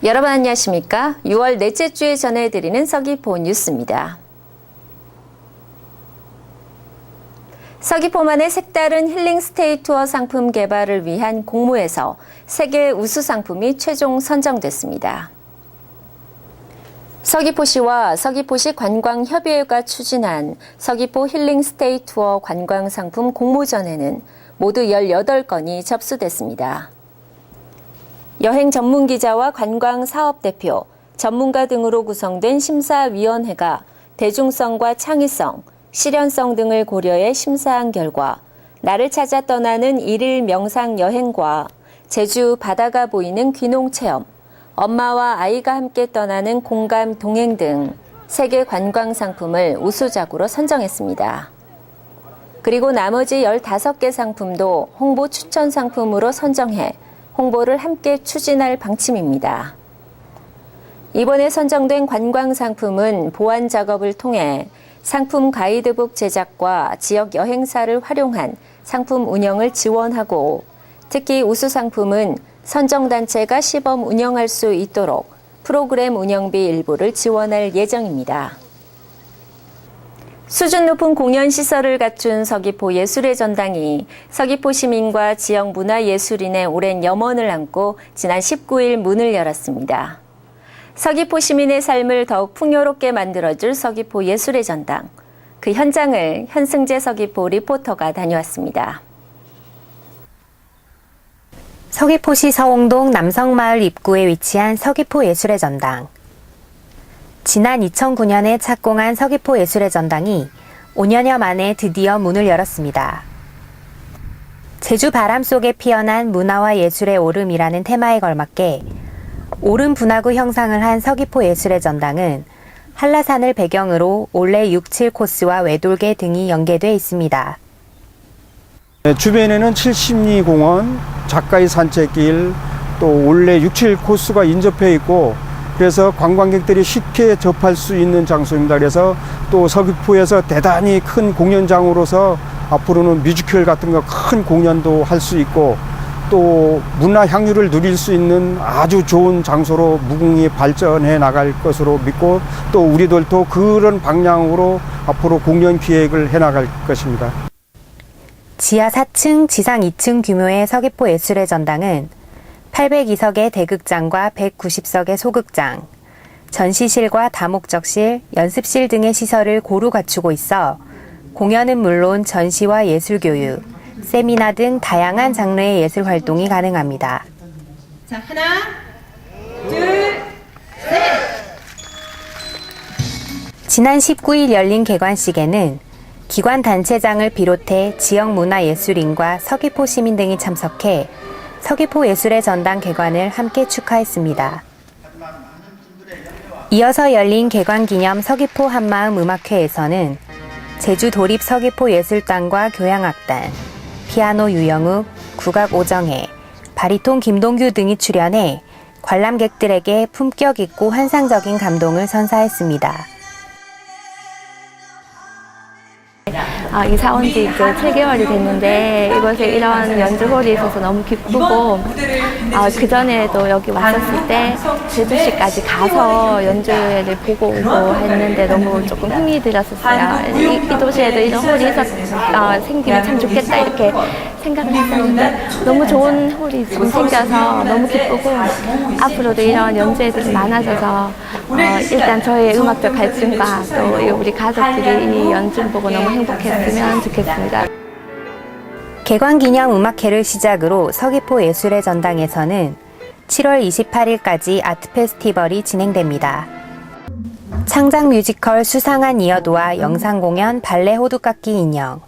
여러분 안녕하십니까? 6월 넷째 주에 전해드리는 서귀포 뉴스입니다. 서귀포만의 색다른 힐링 스테이 투어 상품 개발을 위한 공모에서 세계 우수 상품이 최종 선정됐습니다. 서귀포시와 서귀포시 관광협의회가 추진한 서귀포 힐링 스테이 투어 관광 상품 공모전에는 모두 18건이 접수됐습니다. 여행 전문 기자와 관광 사업 대표, 전문가 등으로 구성된 심사위원회가 대중성과 창의성, 실현성 등을 고려해 심사한 결과 나를 찾아 떠나는 일일 명상 여행과 제주 바다가 보이는 귀농 체험, 엄마와 아이가 함께 떠나는 공감 동행 등 3개 관광 상품을 우수작으로 선정했습니다. 그리고 나머지 15개 상품도 홍보 추천 상품으로 선정해 홍보를 함께 추진할 방침입니다. 이번에 선정된 관광 상품은 보완 작업을 통해 상품 가이드북 제작과 지역 여행사를 활용한 상품 운영을 지원하고 특히 우수 상품은 선정단체가 시범 운영할 수 있도록 프로그램 운영비 일부를 지원할 예정입니다. 수준 높은 공연 시설을 갖춘 서귀포 예술의 전당이 서귀포 시민과 지역 문화예술인의 오랜 염원을 안고 지난 19일 문을 열었습니다. 서귀포 시민의 삶을 더욱 풍요롭게 만들어줄 서귀포 예술의 전당. 그 현장을 현승재 서귀포 리포터가 다녀왔습니다. 서귀포시 서홍동 남성마을 입구에 위치한 서귀포 예술의 전당. 지난 2009년에 착공한 서귀포 예술의 전당이 5년여 만에 드디어 문을 열었습니다. 제주 바람 속에 피어난 문화와 예술의 오름이라는 테마에 걸맞게 오름 분화구 형상을 한 서귀포 예술의 전당은 한라산을 배경으로 올레 6, 7코스와 외돌개 등이 연계돼 있습니다. 주변에는 70리 공원, 작가의 산책길, 또 올레 6, 7코스가 인접해 있고 그래서 관광객들이 쉽게 접할 수 있는 장소입니다. 그래서 또 서귀포에서 대단히 큰 공연장으로서 앞으로는 뮤지컬 같은 거 큰 공연도 할 수 있고 또 문화 향유를 누릴 수 있는 아주 좋은 장소로 무궁히 발전해 나갈 것으로 믿고 또 우리들도 그런 방향으로 앞으로 공연 기획을 해 나갈 것입니다. 지하 4층, 지상 2층 규모의 서귀포 예술의 전당은 802석의 대극장과 190석의 소극장, 전시실과 다목적실, 연습실 등의 시설을 고루 갖추고 있어 공연은 물론 전시와 예술교육, 세미나 등 다양한 장르의 예술 활동이 가능합니다. 자, 하나, 둘, 셋! 지난 19일 열린 개관식에는 기관 단체장을 비롯해 지역 문화예술인과 서귀포 시민 등이 참석해 서귀포 예술의 전당 개관을 함께 축하했습니다. 이어서 열린 개관 기념 서귀포 한마음 음악회에서는 제주 도립 서귀포 예술단과 교향악단, 피아노 유영욱, 국악 오정혜, 바리톤 김동규 등이 출연해 관람객들에게 품격 있고 환상적인 감동을 선사했습니다. 이사 온 지 이제 7개월이 됐는데 이곳에 이런 연주홀이 있어서 너무 기쁘고 그전에도 여기 왔었을 때 제주시까지 가서 연주회를 보고 오고 했는데 너무 조금 힘이 들었었어요. 이 도시에도 이런 홀이 생기면 참 좋겠다 이렇게 생각을 했었는데 너무 좋은 홀이 좀 생겨서 너무 기쁘고 앞으로도 이런 연주회들이 많아져서 일단 저의 음악적 발전과 또 우리 가족들이 이 연주를 보고 너무 행복했으면 좋겠습니다. 개관 기념 음악회를 시작으로 서귀포 예술의 전당에서는 7월 28일까지 아트 페스티벌이 진행됩니다. 창작 뮤지컬 수상한 이어도와 영상 공연 발레 호두깎이 인형,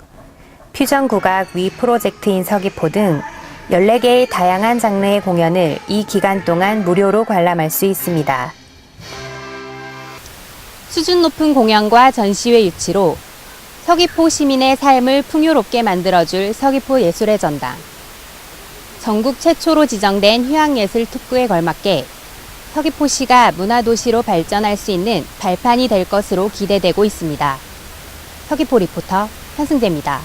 퓨전 국악 위 프로젝트인 서귀포 등 14개의 다양한 장르의 공연을 이 기간 동안 무료로 관람할 수 있습니다. 수준 높은 공연과 전시회 유치로 서귀포 시민의 삶을 풍요롭게 만들어줄 서귀포 예술의 전당. 전국 최초로 지정된 휴양예술 특구에 걸맞게 서귀포시가 문화도시로 발전할 수 있는 발판이 될 것으로 기대되고 있습니다. 서귀포 리포터 현승재입니다.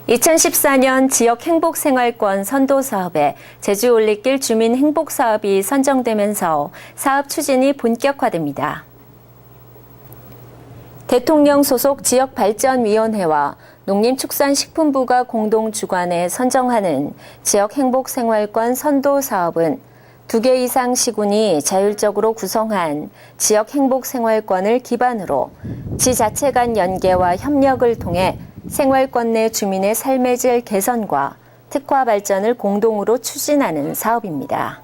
2014년 지역 행복생활권 선도 사업에 제주올레길 주민 행복사업이 선정되면서 사업 추진이 본격화됩니다. 대통령 소속 지역발전위원회와 농림축산식품부가 공동 주관해 선정하는 지역 행복생활권 선도 사업은 2개 이상 시군이 자율적으로 구성한 지역 행복생활권을 기반으로 지자체 간 연계와 협력을 통해 생활권 내 주민의 삶의 질 개선과 특화 발전을 공동으로 추진하는 사업입니다.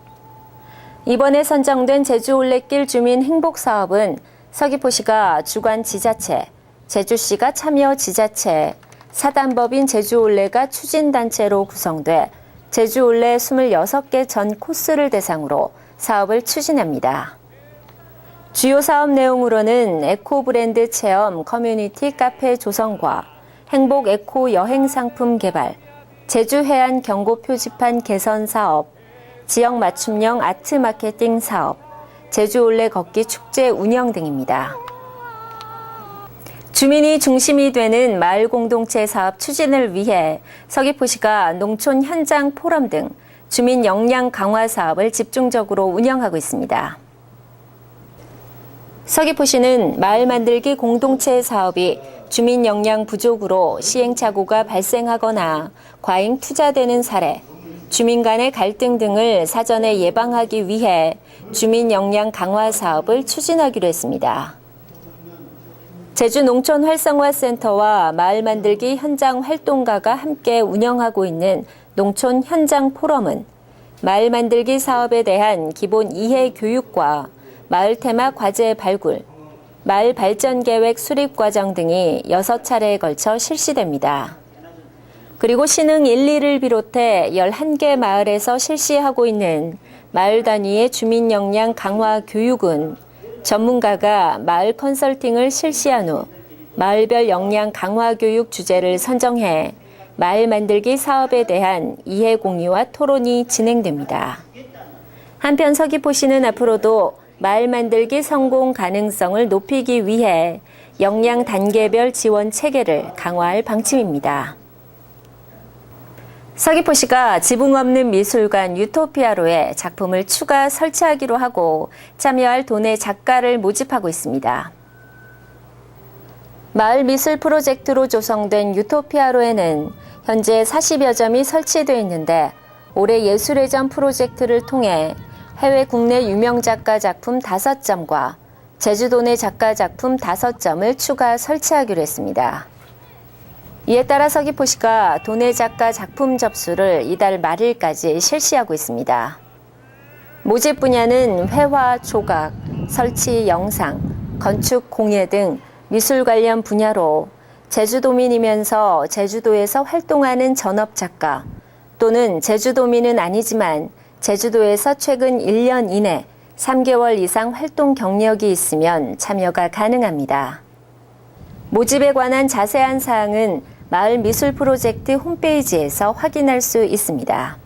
이번에 선정된 제주올레길 주민 행복사업은 서귀포시가 주관 지자체, 제주시가 참여 지자체, 사단법인 제주올레가 추진단체로 구성돼 제주올레 26개 전 코스를 대상으로 사업을 추진합니다. 주요 사업 내용으로는 에코 브랜드 체험 커뮤니티 카페 조성과 행복 에코 여행 상품 개발, 제주 해안 경고 표지판 개선 사업, 지역 맞춤형 아트 마케팅 사업, 제주올레 걷기 축제 운영 등입니다. 주민이 중심이 되는 마을 공동체 사업 추진을 위해 서귀포시가 농촌 현장 포럼 등 주민 역량 강화 사업을 집중적으로 운영하고 있습니다. 서귀포시는 마을 만들기 공동체 사업이 주민 역량 부족으로 시행착오가 발생하거나 과잉 투자되는 사례, 주민 간의 갈등 등을 사전에 예방하기 위해 주민 역량 강화 사업을 추진하기로 했습니다. 제주농촌활성화센터와 마을 만들기 현장 활동가가 함께 운영하고 있는 농촌 현장 포럼은 마을 만들기 사업에 대한 기본 이해 교육과 마을 테마 과제 발굴, 마을 발전 계획 수립 과정 등이 6차례에 걸쳐 실시됩니다. 그리고 신흥 1, 2를 비롯해 11개 마을에서 실시하고 있는 마을 단위의 주민 역량 강화 교육은 전문가가 마을 컨설팅을 실시한 후 마을별 역량 강화 교육 주제를 선정해 마을 만들기 사업에 대한 이해 공유와 토론이 진행됩니다. 한편 서귀포시는 앞으로도 마을 만들기 성공 가능성을 높이기 위해 역량 단계별 지원 체계를 강화할 방침입니다. 서귀포시가 지붕 없는 미술관 유토피아로에 작품을 추가 설치하기로 하고 참여할 도내 작가를 모집하고 있습니다. 마을 미술 프로젝트로 조성된 유토피아로에는 현재 40여 점이 설치되어 있는데 올해 예술의 점 프로젝트를 통해 해외 국내 유명 작가 작품 5점과 제주도 내 작가 작품 5점을 추가 설치하기로 했습니다. 이에 따라 서귀포시가 도내 작가 작품 접수를 이달 말일까지 실시하고 있습니다. 모집 분야는 회화, 조각, 설치, 영상, 건축, 공예 등 미술 관련 분야로 제주도민이면서 제주도에서 활동하는 전업 작가 또는 제주도민은 아니지만 제주도에서 최근 1년 이내 3개월 이상 활동 경력이 있으면 참여가 가능합니다. 모집에 관한 자세한 사항은 마을 미술 프로젝트 홈페이지에서 확인할 수 있습니다.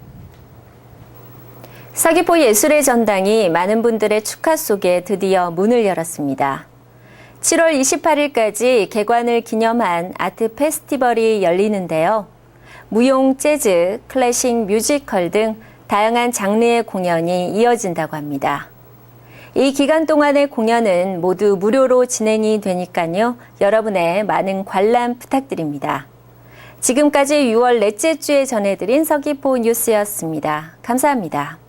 서귀포 예술의 전당이 많은 분들의 축하 속에 드디어 문을 열었습니다. 7월 28일까지 개관을 기념한 아트 페스티벌이 열리는데요. 무용, 재즈, 클래식, 뮤지컬 등 다양한 장르의 공연이 이어진다고 합니다. 이 기간 동안의 공연은 모두 무료로 진행이 되니까요. 여러분의 많은 관람 부탁드립니다. 지금까지 6월 넷째 주에 전해드린 서귀포 뉴스였습니다. 감사합니다.